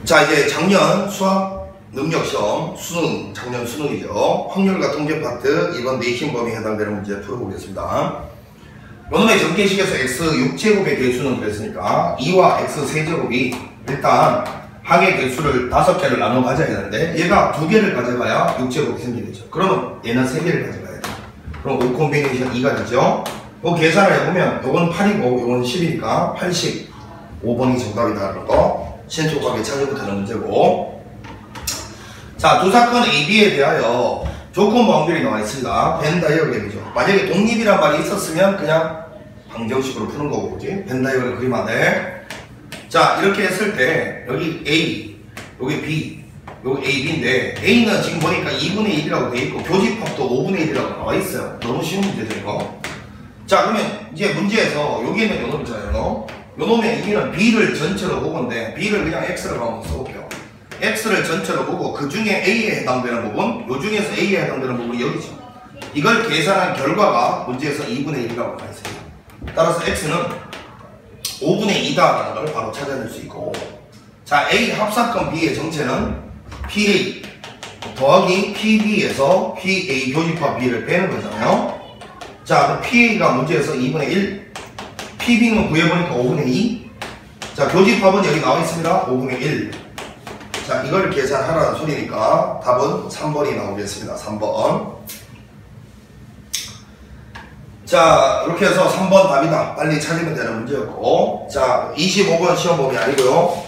자, 이제 작년 수학 능력시험 수능, 작년 수능이죠. 확률과 통계 파트 이번 내신 범위에 해당되는 문제 풀어보겠습니다. 요놈의 전개식에서 x 6제곱의 개수는 그랬으니까 2와 x 세제곱이 일단 항의 개수를 5개를 나눠 가져야 되는데 얘가 2개를 가져가야 6제곱이 생기겠죠. 그러면 얘는 3개를 가져가야 돼. 그럼 5 콤비네이션 2가 되죠. 그 계산을 해보면 요건 8이고 요건 10이니까 85번이 정답이다라는 거 신속하게 찾으면 되는 문제고, 자, 두 사건 AB에 대하여 조건 보완결이 나와 있습니다. 벤 다이어그램이죠. 만약에 독립이란 말이 있었으면 그냥 방정식으로 푸는 거고, 그지? 벤 다이어그램 그리면 안 돼. 자, 이렇게 했을 때 여기 A, 여기 B, 여기 A, B인데 A는 지금 보니까 2분의 1이라고 돼 있고 교집합도 5분의 1이라고 나와 있어요. 너무 쉬운 문제죠, 이거. 자, 그러면 이제 문제에서 여기에는 요놈 있잖아요. 요놈의 의미는 B를 전체로 보고인데 B를 그냥 X로 한번 써볼게요. X를 전체로 보고 그 중에 A에 해당되는 부분, 요 중에서 A에 해당되는 부분이 여기죠. 이걸 계산한 결과가 문제에서 2분의 1이라고 나와 있습니다. 따라서 X는 5분의 2다라는 걸 바로 찾아낼 수 있고, 자, A 합사건 B의 정체는 PA 더하기 PB에서 PA 교집합 B를 빼는 거잖아요. 자, PA가 문제에서 2분의 1, PB는 구해보니까 5분의 2. 자, 교집합은 여기 나와 있습니다. 5분의 1. 자, 이걸 계산하라는 소리니까 답은 3번이 나오겠습니다. 3번. 자, 이렇게 해서 3번 답이다. 빨리 찾으면 되는 문제였고, 자, 25번 시험 범위 아니고요.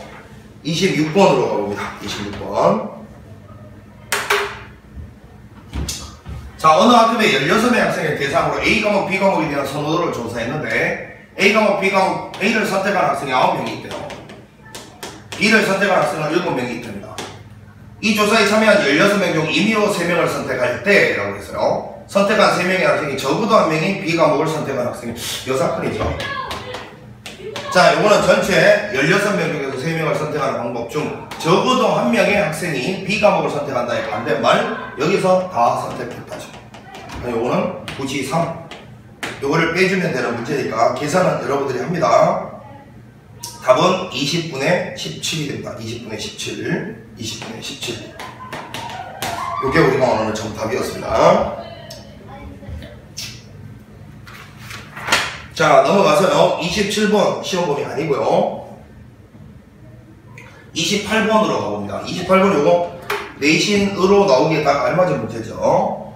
26번으로 가봅니다. 26번. 자, 어느 학급의 16명의 학생을 대상으로 A 과목, B 과목에 대한 선호도를 조사했는데 A 과목, B 과목, A를 선택한 학생이 9명이 있대요. B를 선택한 학생은 7명이 있답니다. 이 조사에 참여한 16명 중 임의로 3명을 선택할 때 라고 했어요. 선택한 3명의 학생이 적어도 1명이 B 과목을 선택한 학생이 요 사건이죠. 자, 요거는 전체 16명 중에서 3명을 선택하는 방법 중 적어도 1명의 학생이 B 과목을 선택한다의 반대말, 여기서 다 선택했다죠. 요거는 굳이 3. 요거를 빼주면 되는 문제니까 계산은 여러분들이 합니다. 답은 20분의 17이 됩니다. 20분의 17. 20분의 17. 요게 우리가 원하는 정답이었습니다. 자, 넘어가서요. 27번 시험 범위 아니고요. 28번으로 가봅니다. 28번 요거 내신으로 나오기에 딱 알맞은 문제죠.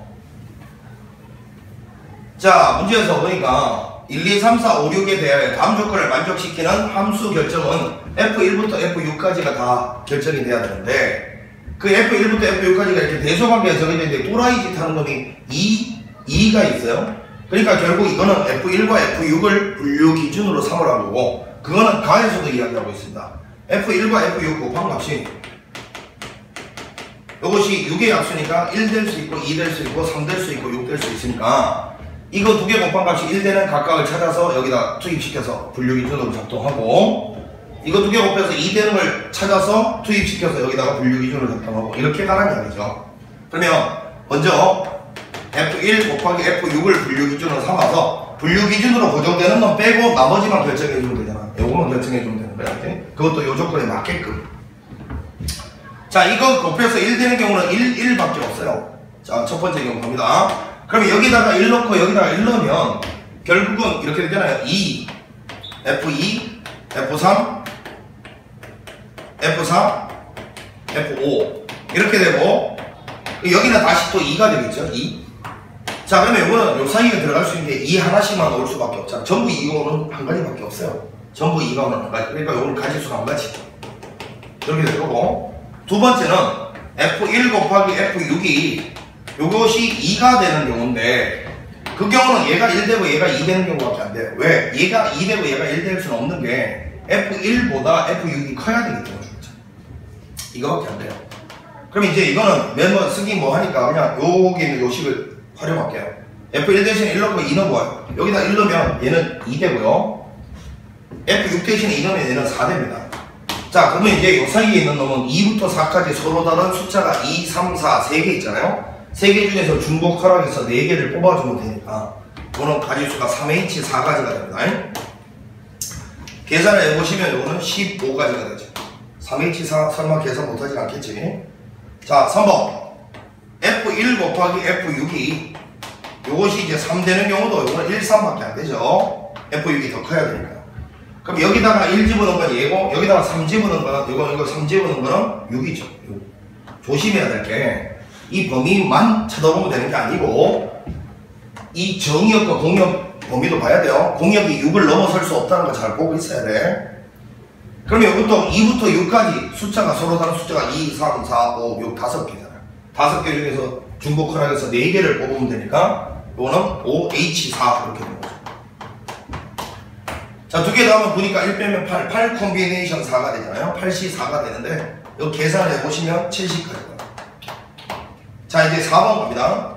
자, 문제에서 보니까 1, 2, 3, 4, 5, 6에 대하여 다음 조건을 만족시키는 함수 결정은 F1부터 F6까지가 다 결정이 돼야 되는데, 그 F1부터 F6까지가 이렇게 대소관계가 정해져 있는데 또라이 짓 하는 놈이 2가 있어요. 그러니까 결국 이거는 F1과 F6을 분류 기준으로 삼으라는 거고, 그거는 가에서도 이야기하고 있습니다. F1과 F6 곱한값이 이것이 6의 약수니까 1 될 수 있고 2 될 수 있고 3 될 수 있고 6 될 수 있으니까 이거 두 개 곱한값이 1되는 각각을 찾아서 여기다 투입시켜서 분류 기준으로 작동하고, 이거 두 개 곱해서 2되는 걸 찾아서 투입시켜서 여기다가 분류 기준으로 작동하고, 이렇게 가라는 이야기죠. 그러면 먼저 F1 곱하기 F6을 분류 기준으로 삼아서 분류 기준으로 고정되는 놈 빼고 나머지만 결정해주면 되잖아. 요거만 결정해주면 되는 거야. 그것도 요 조건에 맞게끔. 자, 이거 곱해서 1 되는 경우는 1밖에 없어요. 자, 첫 번째 경우 갑니다. 그러면 여기다가 1 넣고 여기다가 1 넣으면 결국은 이렇게 되잖아요. 2, F2, F3, F4, F5 이렇게 되고, 여기는 다시 또 2가 되겠죠. 2. 자, 그러면 이거는 요 사이에 들어갈 수 있는 게 2 하나씩만 넣을 수밖에 없잖아. 전부 2가오는 한 가지밖에 없어요. 전부 2가오는 한 가지. 그러니까 요걸 가지수가 한 가지. 이렇게 될 거고, 두 번째는 F1 곱하기 F6이 요것이 2가 되는 경우인데, 그 경우는 얘가 1 되고 얘가 2 되는 경우밖에 안 돼요. 왜? 얘가 2 되고 얘가 1 될 수는 없는 게 F1보다 F6이 커야 되기 때문에 이거밖에 안 돼요. 그럼 이제 이거는 매번 쓰기 뭐 하니까 그냥 여기 있는 요식을 활용할게요. F1 대신에 1 넣고 2 넣어봐요. 여기다 1 넣으면 얘는 2 되고요. F6 대신에 2 넣으면 얘는 4 됩니다. 자, 그러면 이제 요 사이에 있는 놈은 2부터 4까지 서로 다른 숫자가 2, 3, 4, 3개 있잖아요. 3개 중에서 중복하락해서 4개를 뽑아주면 되니까 이거는 가지수가 3H 4가지가 됩니다. 계산을 해보시면 이거는 15가지가 되죠. 3H4 설마 계산 못하진 않겠지. 자 3번 F1 곱하기 F6이 요것이 이제 3 되는 경우도 요거는 1, 3밖에 안 되죠. F6이 더 커야 되니까요. 그럼 여기다가 1 집어넣은 건 얘고 여기다가 3 집어넣은 거는 이거 3 집어넣은 거는 6이죠. 6. 조심해야 될 게 이 범위만 쳐다보면 되는 게 아니고 이 정의역과 공역 범위도 봐야 돼요. 공역이 6을 넘어설 수 없다는 거 잘 보고 있어야 돼. 그러면 이것도 2부터 6까지 숫자가 서로 다른 숫자가 2, 3, 4, 5, 6 5개잖아요. 5개 중에서 중복하락해서 4개를 뽑으면 되니까 이거는 5H4 이렇게 되는 거죠. 자, 2개 더하면 보니까 1 빼면 8, 8 콤비네이션 4가 되잖아요. 8C 4가 되는데 여기 계산해 보시면 70까지 가요. 자, 이제 4번 갑니다.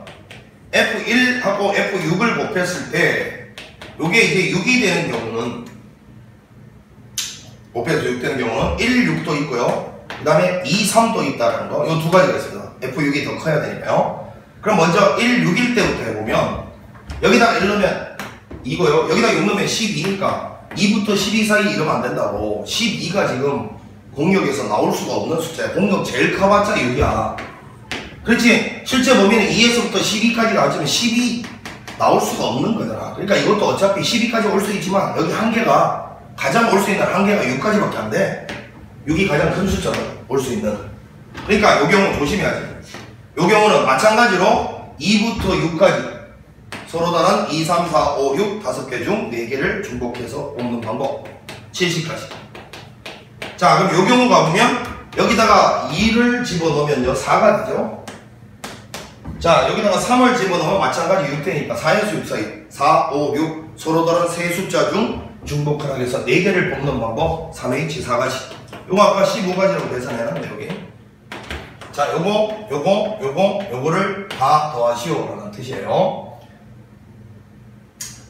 F1하고 F6을 곱했을 때 요게 이제 6이 되는 경우는 곱해서 6 되는 경우는 1, 6도 있고요. 그 다음에 2, 3도 있다는 거. 요 두 가지가 있습니다. F6이 더 커야 되니까요. 그럼 먼저 1, 6일 때부터 해보면 여기다가 1 넣으면 2고요. 여기다 6 넣으면 12니까 2부터 12 사이 이러면 안 된다고. 12가 지금 공역에서 나올 수가 없는 숫자야. 공역 제일 커봤자 6이야. 그렇지. 실제 범위는 2에서부터 12까지 나왔지만 12 나올 수가 없는 거잖아. 그러니까 이것도 어차피 12까지 올 수 있지만 여기 한계가 가장 올 수 있는 한계가 6까지밖에 안 돼. 6이 가장 큰 숫자로 올 수 있는. 그러니까 이 경우 조심해야지. 이 경우는 마찬가지로 2부터 6까지 서로 다른 2, 3, 4, 5, 6 5개 중 4개를 중복해서 뽑는 방법. 70까지. 자, 그럼 이 경우 가보면 여기다가 2를 집어넣으면요 4가 되죠. 자, 여기다가 3을 집어넣으면 마찬가지 6되니까 4에서 6 사이 4, 5, 6 서로 다른 세 숫자 중 중복하락해서 4개를 뽑는 방법. 3H 4가지. 요거 아까 15가지라고 계산해놨네 여기. 자, 요거를 다 더하시오 라는 뜻이에요.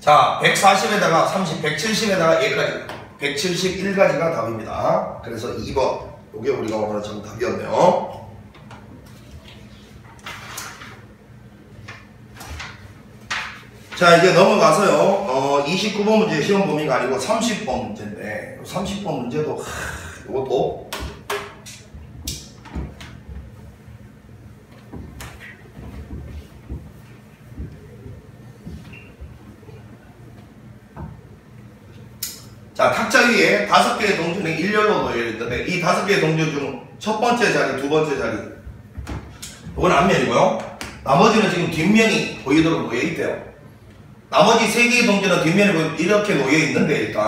자, 140에다가 30, 170에다가 얘까지 171가지가 답입니다. 그래서 2번 요게 우리가 원하는 정답이었네요. 자, 이제 넘어가서요. 29번 문제 시험 범위가 아니고 30번 문제인데 30번 문제도 이것도 자, 탁자 위에 5개의 동전이 일렬로 놓여 있는데 이 5개의 동전 중 첫 번째 자리, 두 번째 자리 이건 앞면이고요. 나머지는 지금 뒷면이 보이도록 놓여 있대요. 나머지 3개의 동전은 뒷면이 이렇게 놓여 있는데 일단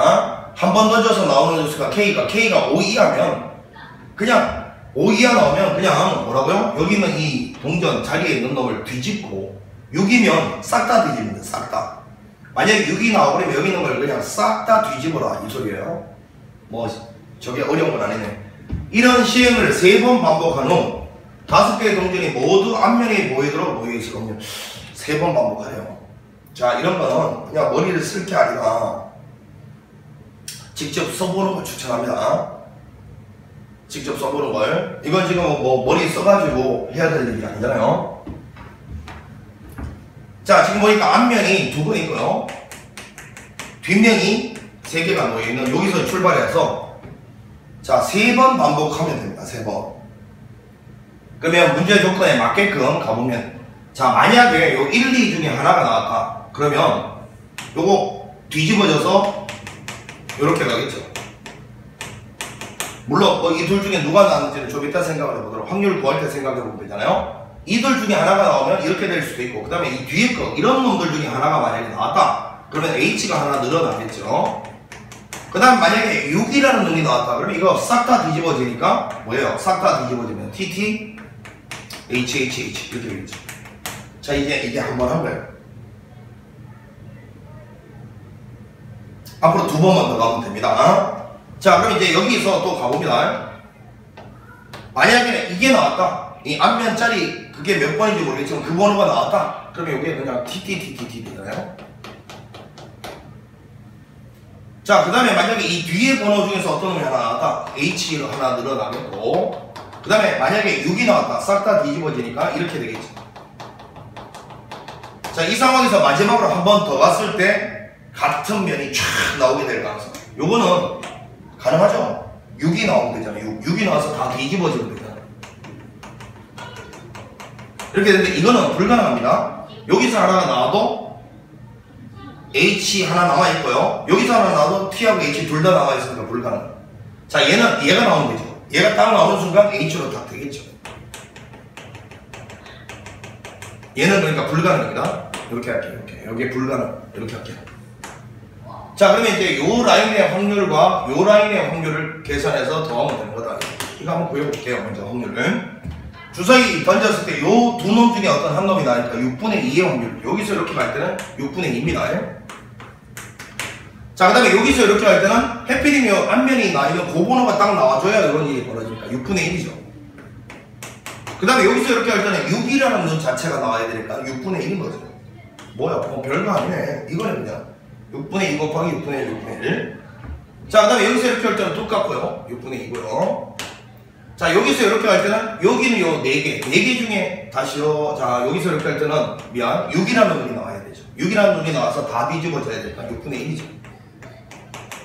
한 번 던져서 나오는 수가 K가 5 이하면 그냥 5 이하 나오면 그냥 뭐라고요? 여기 있는 이 동전 자리에 있는 놈을 뒤집고 6이면 싹 다 뒤집는다. 싹 다. 만약에 6이 나와버리면 여기 있는 걸 그냥 싹 다 뒤집어라 이 소리예요. 뭐 저게 어려운 건 아니네. 이런 시행을 3번 반복한 후 5개의 동전이 모두 앞면에 보이도록 놓여있을 겁니다. 3번 반복하래요. 자, 이런 거는 그냥 머리를 쓸 게 아니라 직접 써보는 걸 추천합니다. 직접 써보는 걸. 이건 지금 뭐 머리 써가지고 해야 될 일이 아니잖아요. 자, 지금 보니까 앞면이 2번 있고요. 뒷면이 3개가 놓여있는 여기서 출발해서 자, 3번 반복하면 됩니다. 3번. 그러면 문제 조건에 맞게끔 가보면 자, 만약에 요 1, 2 중에 하나가 나왔다. 그러면 요거 뒤집어져서 요렇게 가겠죠. 물론 이 둘 중에 누가 나왔는지는 좀 이따 생각을 해보도록 확률 구할 때 생각해 보면 되잖아요. 이 둘 중에 하나가 나오면 이렇게 될 수도 있고 그 다음에 이 뒤에 거 이런 놈들 중에 하나가 만약에 나왔다. 그러면 H가 하나 늘어나겠죠. 그 다음 만약에 6이라는 놈이 나왔다. 그러면 이거 싹 다 뒤집어지니까 뭐예요? 싹 다 뒤집어지면 TT, HHH 이렇게 되겠죠. 자, 이게 한 번 한 거예요. 앞으로 2번만 더 가면 됩니다. 자, 그럼 이제 여기서 또 가봅니다. 만약에 이게 나왔다. 이 앞면짜리 그게 몇 번인지 모르겠지만 그 번호가 나왔다. 그러면 이게 그냥 TTTTT 되잖아요. 자, 그 다음에 만약에 이 뒤에 번호 중에서 어떤 놈이 하나 나왔다. H로 하나 늘어나겠고 그 다음에 만약에 6이 나왔다. 싹 다 뒤집어지니까 이렇게 되겠죠. 자, 이 상황에서 마지막으로 한 번 더 갔을 때 같은 면이 쫙 나오게 될 가능성. 요거는 가능하죠? 6이 나오면 되잖아요. 6이 나와서 다 뒤집어지면 되잖아. 이렇게 되는데 이거는 불가능합니다. 여기서 하나가 나와도 H 하나 남아있고요. 여기서 하나 나와도 T하고 H 둘 다 남아있으니까 불가능. 자, 얘가 나오면 되죠. 얘가 딱 나오는 순간 H로 딱 되겠죠. 얘는 그러니까 불가능입니다. 이렇게 할게요. 이렇게. 여기에 불가능. 이렇게 할게요. 자, 그러면 이제 요 라인의 확률과 요 라인의 확률을 계산해서 더하면 되는 거다. 이거 한번 보여볼게요. 먼저 확률을. 주사위 던졌을 때 요 두 놈 중에 어떤 한 놈이 나니까 6분의 2의 확률. 여기서 이렇게 갈 때는 6분의 2입니다. 자, 그 다음에 여기서 이렇게 할 때는 해필이며 앞면이 나이면 그 번호가 딱 나와줘야 이런 일이 벌어지니까 6분의 1이죠. 그 다음에 여기서 이렇게 할 때는 6이라는 놈 자체가 나와야 되니까 6분의 1인 거죠. 뭐야, 별거 아니네. 이거는 그냥 6분의 2 곱하기 6분의 1, 6분의 1. 자, 그 다음에 여기서 이렇게 할 때는 똑같고요. 6분의 2고요. 자, 여기서 이렇게 할 때는 여기는 요 4개. 4개 중에 다시요. 자, 여기서 이렇게 할 때는 6이라는 놈이 나와야 되죠. 6이라는 놈이 나와서 다 뒤집어져야 되니까 6분의 1이죠.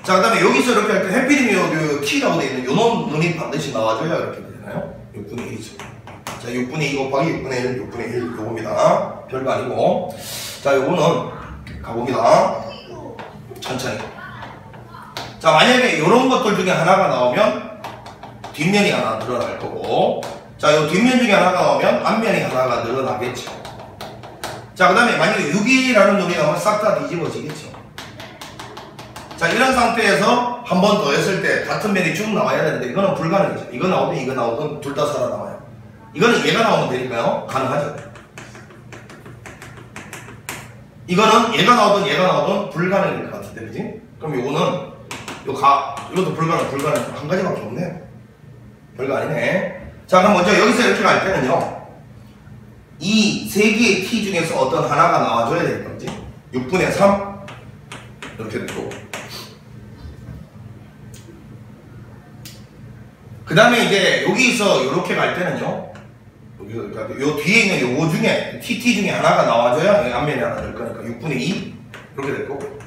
자, 그 다음에 여기서 이렇게 할 때 해필이면 요 T라고 되어 있는 요 놈이 반드시 나와줘야 이렇게 되잖아요. 6분의 1이죠. 자, 6분의 2 곱하기 6분의 1, 6분의 1 요겁니다. 별거 아니고. 자, 요거는 가봅니다. 천천히. 자, 만약에 요런 것들 중에 하나가 나오면 뒷면이 하나 늘어날 거고, 자, 요 뒷면 중에 하나가 나오면 앞면이 하나가 늘어나겠죠. 자, 그 다음에 만약에 6이라는 놈이 나오면 싹 다 뒤집어지겠죠. 자, 이런 상태에서 한 번 더 했을 때 같은 면이 쭉 나와야 되는데 이거는 불가능이죠. 이거 나오든 이거 나오든 둘 다 살아남아요. 이거는 얘가 나오면 되니까요. 가능하죠. 이거는 얘가 나오든 불가능일 것 같은데, 그지? 그럼 요거는 이것도 불가능 한 가지밖에 없네. 별거 아니네. 자, 그럼 먼저 여기서 이렇게 갈 때는요, 이 세 개의 T 중에서 어떤 하나가 나와줘야 될 건지 6분의 3 이렇게 되고, 그 다음에 이제 여기서 이렇게 갈 때는요, 요 뒤에 있는 요거 중에 TT 중에 하나가 나와줘야 앞면에 하나 될 거니까 6분의 2 이렇게 될 거고,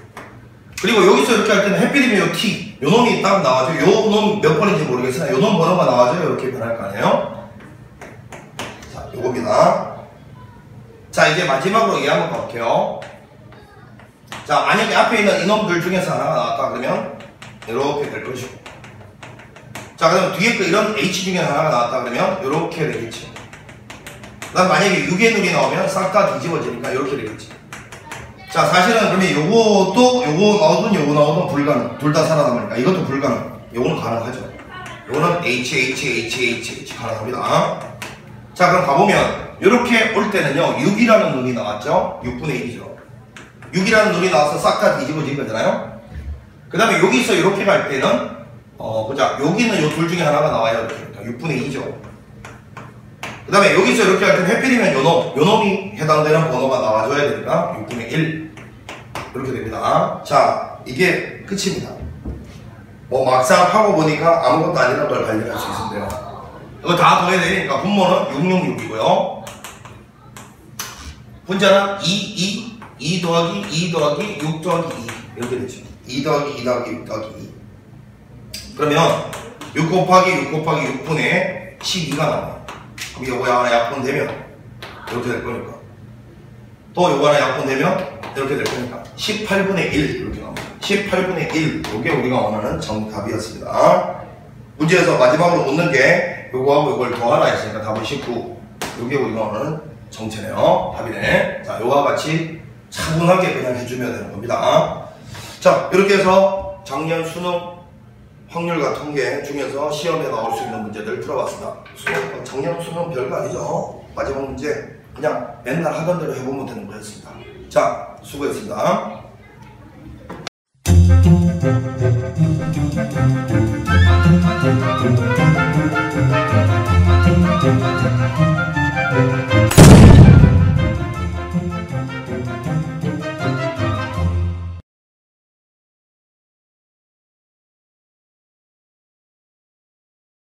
그리고 여기서 이렇게 할 때는 해필이면 요 T 요 놈이 딱 나와줘요. 요 놈 몇 번인지 모르겠으나 요 놈 번호가 나와줘요. 이렇게 변할 거 아니에요. 자, 요겁니다. 자, 이제 마지막으로 얘 한번 가볼게요. 자, 만약에 앞에 있는 이놈들 중에서 하나가 나왔다 그러면 이렇게 될 것이고, 자, 그럼 뒤에 거 이런 H 중에 하나가 나왔다 그러면 이렇게 되겠지. 그 다음 만약에 6의 눈이 나오면 싹 다 뒤집어지니까 이렇게 되겠지. 자, 사실은 그러면 요거 나오든 불가능. 둘 다 살아남으니까 이것도 불가능. 요거는 가능하죠. 요거는 H 가능합니다. 자, 그럼 가보면 이렇게 올 때는요, 6이라는 눈이 나왔죠. 6분의 1이죠. 6이라는 눈이 나와서 싹 다 뒤집어진 거잖아요. 그 다음에 여기서 이렇게 갈 때는 보자. 여기는 요 둘 중에 하나가 나와요. 이렇게. 6분의 2죠. 그 다음에 여기서 이렇게 할 때는 해필이면 요 놈이 해당되는 번호가 나와줘야 되니까 6분의 1 이렇게 됩니다. 자, 이게 끝입니다. 막상 하고 보니까 아무것도 아니라는 걸 발견할 수 있는데요. 이거 다 더해야 되니까 분모는 666이고요. 분자는 2 더하기 6 더하기 2 이렇게 되죠. 2 더하기 2 더하기 6 더하기 2. 그러면 6 곱하기 6분의 12가 나와요. 그럼 요거 하나 약분되면 이렇게 될 거니까, 또 요거 하나 약분되면 이렇게 될 거니까 18분의 1 이렇게 나옵니다. 18분의 1 요게 우리가 원하는 정답이었습니다. 문제에서 마지막으로 묻는 게 요거하고 요걸 더하라 했으니까 답은 19. 요게 우리가 원하는 정체네요. 답이네. 자, 요와 같이 차분하게 그냥 해주면 되는 겁니다. 자, 이렇게 해서 작년 수능 확률과 통계 중에서 시험에 나올 수 있는 문제들 풀어봤습니다. 작년 수능 별거 아니죠. 마지막 문제 그냥 맨날 하던 대로 해보면 되는 거였습니다. 자, 수고했습니다.